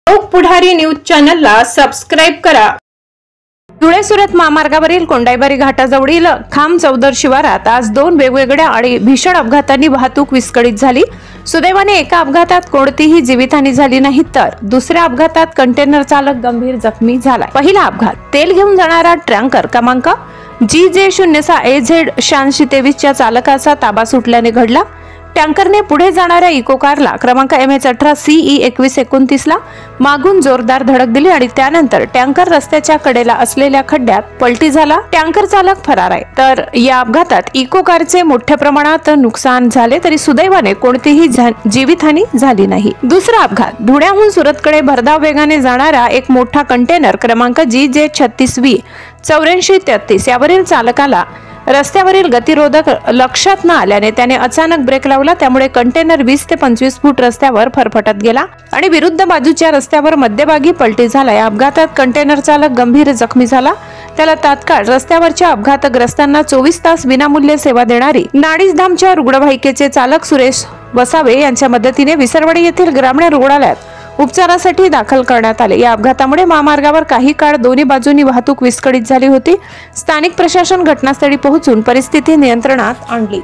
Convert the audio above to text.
लोक पुढारी न्यूज चॅनलला सबस्क्राइब करा। धुळे सुरत महामार्गावरील कोंडाईबारी घाटाजवळील खाम चौदर शिवारात आज दोन वेगवेगळ्या आणि भीषण अपघातांनी वाहतूक विस्कळीत झाली। सुदैवाने एका अपघातात कोणतीही जीवितहानी झाली नाही, तर दुसऱ्या अपघातात कंटेनर चालक गंभीर जखमी झाला। पहिला अपघात तेल घेऊन जाणारा टँकर क्रमांक GJ06AZ 8623 च्या चालकाचा ताबा सुटल्याने घडला। टँकरने पुढे जाणाऱ्या इको कारला क्रमांक MH18CE2129 ला मागून जोरदार धडक दिली आणि त्यानंतर टँकर रस्त्याच्या कडेला असलेल्या खड्ड्यात पलटी झाला। टँकर चालक फरार आहे, तर या अपघातात इको कारचे मोठ्या प्रमाणात नुकसान झाले, तरी सुदैवाने कोणतीही जीवितहानी झाली नाही। दुसरा अपघात धुळ्याहून सुरतकडे भरधाव वेगाने जाणारा एक मोठा कंटेनर क्रमांक GJ36V 8433 यावरील चालकाला रस्त्यावरील गतिरोधक लक्षात न आल्याने त्याने अचानक ब्रेक लावला, त्यामुळे कंटेनर 20 ते 25 फूट रस्त्यावर फरफटत गेला आणि विरुद्ध बाजूच्या रस्त्यावर मध्यभागी पलटी झाला। या अपघातात कंटेनर चालक गंभीर जखमी झाला। त्याला तात्काळ रस्त्यावरच्या अपघातग्रस्तांना 24 तास विनामूल्य सेवा देणारी नाडीधामच्या रुग्णवाहिकेचे चालक सुरेश वसावे यांच्या मदतीने विसरवाडी येथील ग्रामीण रुग्णालयात उपचारासाठी दाखल करण्यात आले। या अपघातामुळे महामार्गावर काही काळ दोन्ही बाजूंनी वाहतूक विस्कळीत झाली होती। स्थानिक प्रशासन घटनास्थळी पोहोचून परिस्थिती नियंत्रणात आणली।